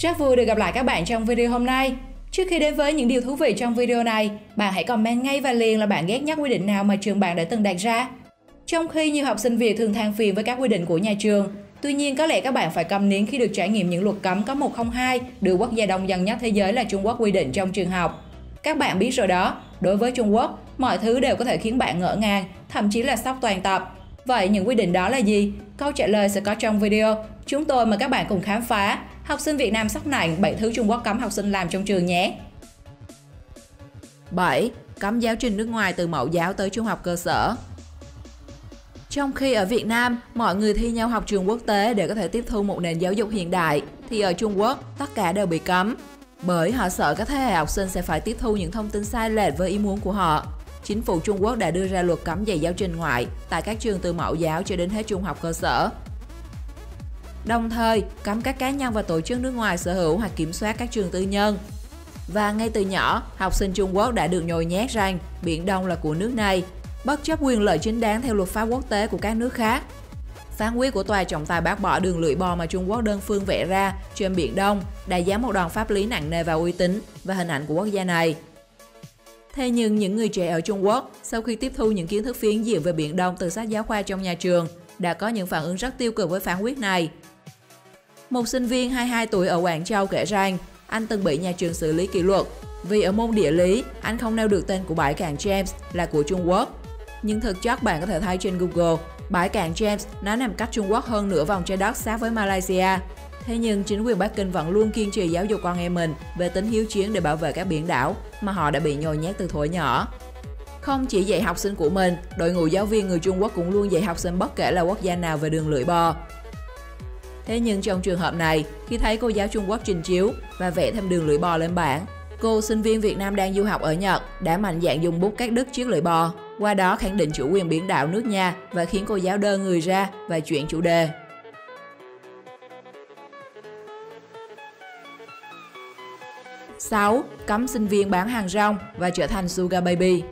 Rất vui được gặp lại các bạn trong video hôm nay. Trước khi đến với những điều thú vị trong video này, bạn hãy comment ngay và liền là bạn ghét nhất quy định nào mà trường bạn đã từng đặt ra. Trong khi nhiều học sinh Việt thường than phiền với các quy định của nhà trường, tuy nhiên có lẽ các bạn phải câm nín khi được trải nghiệm những luật cấm có 102 được quốc gia đông dân nhất thế giới là Trung Quốc quy định trong trường học. Các bạn biết rồi đó, đối với Trung Quốc, mọi thứ đều có thể khiến bạn ngỡ ngàng, thậm chí là sốc toàn tập. Vậy những quy định đó là gì? Câu trả lời sẽ có trong video. Chúng tôi mời các bạn cùng khám phá. Học sinh Việt Nam sốc nặng 7 thứ Trung Quốc cấm học sinh làm trong trường nhé. 7. Cấm giáo trình nước ngoài từ mẫu giáo tới trung học cơ sở. Trong khi ở Việt Nam, mọi người thi nhau học trường quốc tế để có thể tiếp thu một nền giáo dục hiện đại, thì ở Trung Quốc, tất cả đều bị cấm. Bởi họ sợ các thế hệ học sinh sẽ phải tiếp thu những thông tin sai lệch với ý muốn của họ. Chính phủ Trung Quốc đã đưa ra luật cấm dạy giáo trình ngoại tại các trường từ mẫu giáo cho đến hết trung học cơ sở. Đồng thời, cấm các cá nhân và tổ chức nước ngoài sở hữu hoặc kiểm soát các trường tư nhân. Và ngay từ nhỏ, học sinh Trung Quốc đã được nhồi nhét rằng Biển Đông là của nước này, bất chấp quyền lợi chính đáng theo luật pháp quốc tế của các nước khác. Phán quyết của tòa trọng tài bác bỏ đường lưỡi bò mà Trung Quốc đơn phương vẽ ra trên Biển Đông đã giáng một đòn pháp lý nặng nề vào uy tín và hình ảnh của quốc gia này. Thế nhưng những người trẻ ở Trung Quốc, sau khi tiếp thu những kiến thức phiến diện về Biển Đông từ sách giáo khoa trong nhà trường, đã có những phản ứng rất tiêu cực với phán quyết này. Một sinh viên 22 tuổi ở Quảng Châu kể rằng anh từng bị nhà trường xử lý kỷ luật vì ở môn địa lý anh không nêu được tên của bãi cạn James là của Trung Quốc. Nhưng thực chất bạn có thể thấy trên Google, bãi cạn James nó nằm cách Trung Quốc hơn nửa vòng trái đất sát với Malaysia. Thế nhưng chính quyền Bắc Kinh vẫn luôn kiên trì giáo dục con em mình về tính hiếu chiến để bảo vệ các biển đảo mà họ đã bị nhồi nhét từ thuở nhỏ. Không chỉ dạy học sinh của mình, đội ngũ giáo viên người Trung Quốc cũng luôn dạy học sinh bất kể là quốc gia nào về đường lưỡi bò. Thế nhưng trong trường hợp này, khi thấy cô giáo Trung Quốc trình chiếu và vẽ thêm đường lưỡi bò lên bảng, cô sinh viên Việt Nam đang du học ở Nhật đã mạnh dạn dùng bút cắt đứt chiếc lưỡi bò, qua đó khẳng định chủ quyền biển đảo nước nhà và khiến cô giáo đơ người ra và chuyển chủ đề. 6. Cấm sinh viên bán hàng rong và trở thành Sugar Baby.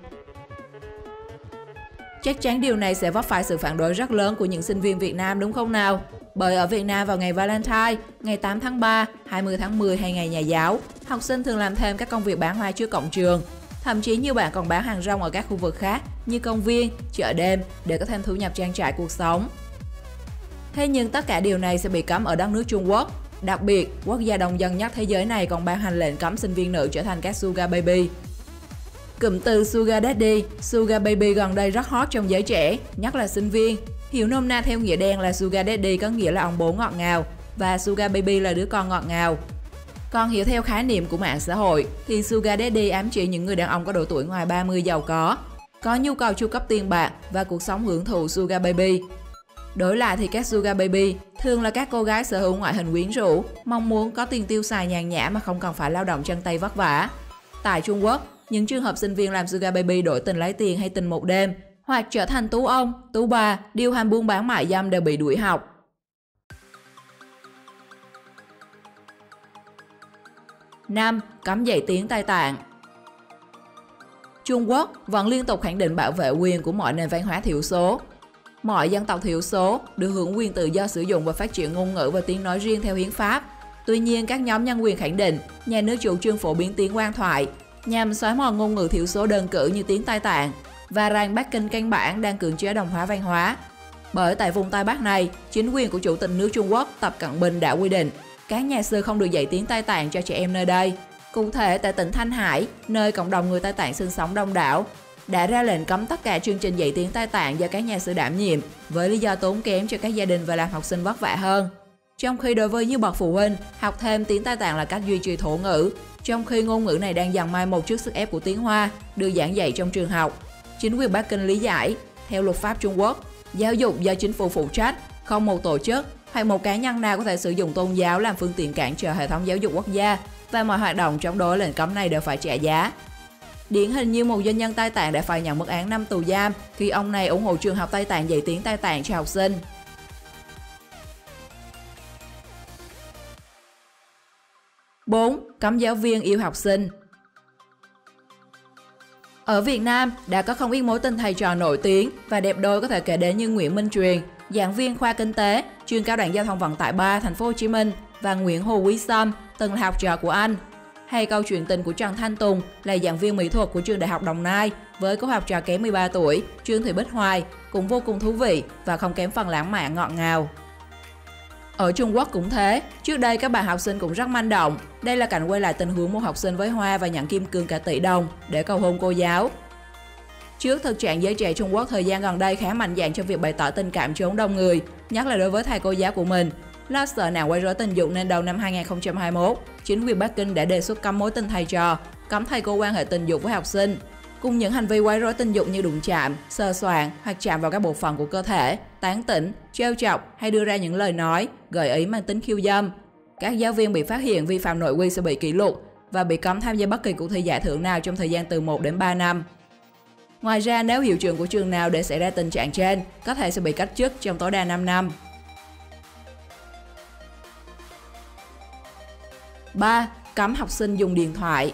Chắc chắn điều này sẽ vấp phải sự phản đối rất lớn của những sinh viên Việt Nam đúng không nào? Bởi ở Việt Nam vào ngày Valentine, ngày 8 tháng 3, 20 tháng 10 hay ngày nhà giáo, học sinh thường làm thêm các công việc bán hoa trước cổng trường. Thậm chí nhiều bạn còn bán hàng rong ở các khu vực khác như công viên, chợ đêm để có thêm thu nhập trang trải cuộc sống. Thế nhưng tất cả điều này sẽ bị cấm ở đất nước Trung Quốc. Đặc biệt, quốc gia đông dân nhất thế giới này còn ban hành lệnh cấm sinh viên nữ trở thành các Sugar Baby. Cụm từ Sugar Daddy, Sugar Baby gần đây rất hot trong giới trẻ, nhất là sinh viên. Hiểu nôm na theo nghĩa đen là Sugar Daddy có nghĩa là ông bố ngọt ngào và Sugar Baby là đứa con ngọt ngào. Còn hiểu theo khái niệm của mạng xã hội thì Sugar Daddy ám chỉ những người đàn ông có độ tuổi ngoài 30 giàu có nhu cầu chu cấp tiền bạc và cuộc sống hưởng thụ Sugar Baby. Đổi lại thì các Sugar Baby thường là các cô gái sở hữu ngoại hình quyến rũ, mong muốn có tiền tiêu xài nhàn nhã mà không cần phải lao động chân tay vất vả. Tại Trung Quốc, những trường hợp sinh viên làm Sugar Baby đổi tình lấy tiền hay tình một đêm, hoặc trở thành tú ông, tú bà, điều hành buôn bán mại dâm đều bị đuổi học. 5. Cấm dạy tiếng Tây Tạng. Trung Quốc vẫn liên tục khẳng định bảo vệ quyền của mọi nền văn hóa thiểu số. Mọi dân tộc thiểu số được hưởng quyền tự do sử dụng và phát triển ngôn ngữ và tiếng nói riêng theo hiến pháp. Tuy nhiên, các nhóm nhân quyền khẳng định nhà nước chủ trương phổ biến tiếng quan thoại nhằm xóa mòn ngôn ngữ thiểu số đơn cử như tiếng Tây Tạng và rằng Bắc Kinh căn bản đang cưỡng chế đồng hóa văn hóa. Bởi tại vùng Tây Bắc này, chính quyền của Chủ tịch nước Trung Quốc Tập Cận Bình đã quy định các nhà sư không được dạy tiếng Tây Tạng cho trẻ em nơi đây. Cụ thể tại tỉnh Thanh Hải, nơi cộng đồng người Tây Tạng sinh sống đông đảo, đã ra lệnh cấm tất cả chương trình dạy tiếng Tây Tạng do các nhà sư đảm nhiệm với lý do tốn kém cho các gia đình và làm học sinh vất vả hơn. Trong khi đối với nhiều bậc phụ huynh, học thêm tiếng Tây Tạng là cách duy trì thổ ngữ, trong khi ngôn ngữ này đang dần mai một trước sức ép của tiếng Hoa được giảng dạy trong trường học. Chính quyền Bắc Kinh lý giải, theo luật pháp Trung Quốc, giáo dục do chính phủ phụ trách, không một tổ chức hoặc một cá nhân nào có thể sử dụng tôn giáo làm phương tiện cản trở hệ thống giáo dục quốc gia và mọi hoạt động chống đối lệnh cấm này đều phải trả giá. Điển hình như một doanh nhân Tây Tạng đã phải nhận mức án 5 tù giam khi ông này ủng hộ trường học Tây Tạng dạy tiếng Tây Tạng cho học sinh. 4. Cấm giáo viên yêu học sinh. Ở Việt Nam đã có không ít mối tình thầy trò nổi tiếng và đẹp đôi có thể kể đến như Nguyễn Minh Truyền, giảng viên khoa kinh tế, trường Cao đẳng Giao thông Vận tải 3, Thành phố Hồ Chí Minh, và Nguyễn Hồ Quý Sâm, từng là học trò của anh. Hay câu chuyện tình của Trần Thanh Tùng là giảng viên mỹ thuật của trường Đại học Đồng Nai với cô học trò kém 13 tuổi, Trương Thị Bích Hoài, cũng vô cùng thú vị và không kém phần lãng mạn ngọt ngào. Ở Trung Quốc cũng thế, trước đây các bạn học sinh cũng rất manh động. Đây là cảnh quay lại tình huống một học sinh với hoa và nhận kim cương cả tỷ đồng để cầu hôn cô giáo. Trước thực trạng giới trẻ Trung Quốc thời gian gần đây khá mạnh dạn trong việc bày tỏ tình cảm chốn đông người, nhất là đối với thầy cô giáo của mình. Lo sợ nạn quấy rối tình dục nên đầu năm 2021, chính quyền Bắc Kinh đã đề xuất cấm mối tình thầy trò, cấm thầy cô quan hệ tình dục với học sinh. Cùng những hành vi quấy rối tình dục như đụng chạm, sờ soạng hoặc chạm vào các bộ phận của cơ thể, tán tỉnh, trêu chọc hay đưa ra những lời nói, gợi ý mang tính khiêu dâm. Các giáo viên bị phát hiện vi phạm nội quy sẽ bị kỷ luật và bị cấm tham gia bất kỳ cuộc thi giải thưởng nào trong thời gian từ 1 đến 3 năm. Ngoài ra, nếu hiệu trưởng của trường nào để xảy ra tình trạng trên, có thể sẽ bị cách chức trong tối đa 5 năm. 3. Cấm học sinh dùng điện thoại.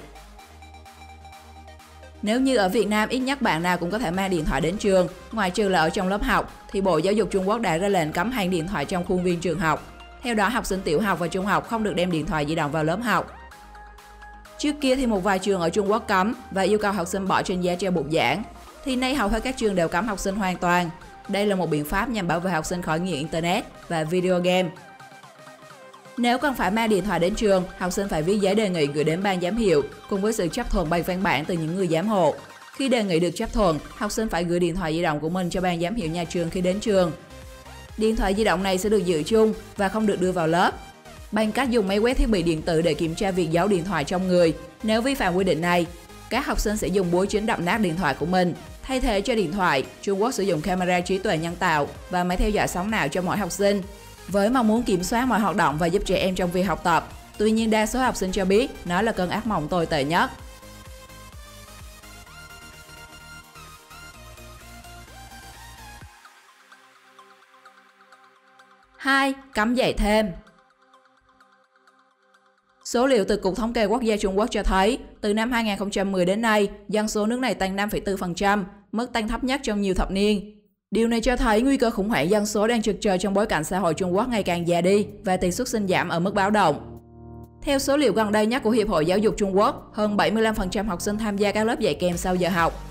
Nếu như ở Việt Nam ít nhất bạn nào cũng có thể mang điện thoại đến trường, ngoài trừ là ở trong lớp học, thì Bộ Giáo dục Trung Quốc đã ra lệnh cấm hàng điện thoại trong khuôn viên trường học. Theo đó, học sinh tiểu học và trung học không được đem điện thoại di động vào lớp học. Trước kia thì một vài trường ở Trung Quốc cấm và yêu cầu học sinh bỏ trên giá treo bục giảng. Thì nay hầu hết các trường đều cấm học sinh hoàn toàn. Đây là một biện pháp nhằm bảo vệ học sinh khỏi nghiện Internet và video game. Nếu cần phải mang điện thoại đến trường, học sinh phải viết giấy đề nghị gửi đến ban giám hiệu cùng với sự chấp thuận bằng văn bản từ những người giám hộ. Khi đề nghị được chấp thuận, học sinh phải gửi điện thoại di động của mình cho ban giám hiệu nhà trường khi đến trường. Điện thoại di động này sẽ được giữ chung và không được đưa vào lớp. Bằng cách dùng máy quét thiết bị điện tử để kiểm tra việc giấu điện thoại trong người. Nếu vi phạm quy định này, các học sinh sẽ dùng búa chính đập nát điện thoại của mình. Thay thế cho điện thoại, Trung Quốc sử dụng camera trí tuệ nhân tạo và máy theo dõi sóng não cho mỗi học sinh, với mong muốn kiểm soát mọi hoạt động và giúp trẻ em trong việc học tập. Tuy nhiên, đa số học sinh cho biết nó là cơn ác mộng tồi tệ nhất. Hai, cấm dạy thêm. Số liệu từ Cục Thống kê Quốc gia Trung Quốc cho thấy, từ năm 2010 đến nay, dân số nước này tăng 5,4%, mức tăng thấp nhất trong nhiều thập niên. Điều này cho thấy nguy cơ khủng hoảng dân số đang trực chờ trong bối cảnh xã hội Trung Quốc ngày càng già đi và tỷ suất sinh giảm ở mức báo động. Theo số liệu gần đây nhất của Hiệp hội Giáo dục Trung Quốc, hơn 75% học sinh tham gia các lớp dạy kèm sau giờ học.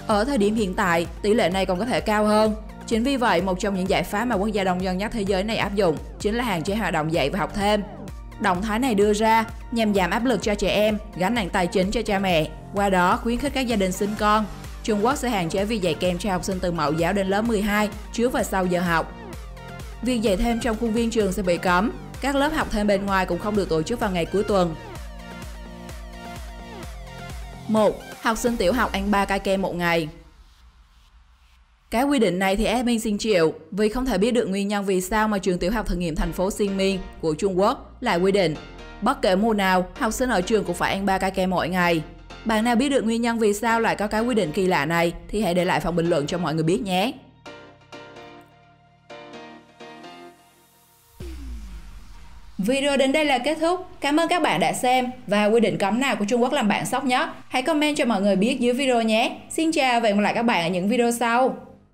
Ở thời điểm hiện tại, tỷ lệ này còn có thể cao hơn. Chính vì vậy, một trong những giải pháp mà quốc gia đông dân nhất thế giới này áp dụng chính là hạn chế hoạt động dạy và học thêm. Động thái này đưa ra nhằm giảm áp lực cho trẻ em, gánh nặng tài chính cho cha mẹ, qua đó khuyến khích các gia đình sinh con. Trung Quốc sẽ hạn chế việc dạy kèm cho học sinh từ mẫu giáo đến lớp 12 trước và sau giờ học. Việc dạy thêm trong khuôn viên trường sẽ bị cấm. Các lớp học thêm bên ngoài cũng không được tổ chức vào ngày cuối tuần. 1. Học sinh tiểu học ăn 3 cái kem một ngày. Cái quy định này thì admin xin chịu vì không thể biết được nguyên nhân vì sao mà trường tiểu học thử nghiệm thành phố Xiamen của Trung Quốc lại quy định bất kể mùa nào, học sinh ở trường cũng phải ăn 3 cái kem mỗi ngày. Bạn nào biết được nguyên nhân vì sao lại có cái quy định kỳ lạ này thì hãy để lại phần bình luận cho mọi người biết nhé. Video đến đây là kết thúc. Cảm ơn các bạn đã xem và quy định cấm nào của Trung Quốc làm bạn sốc nhất? Hãy comment cho mọi người biết dưới video nhé. Xin chào và hẹn gặp lại các bạn ở những video sau.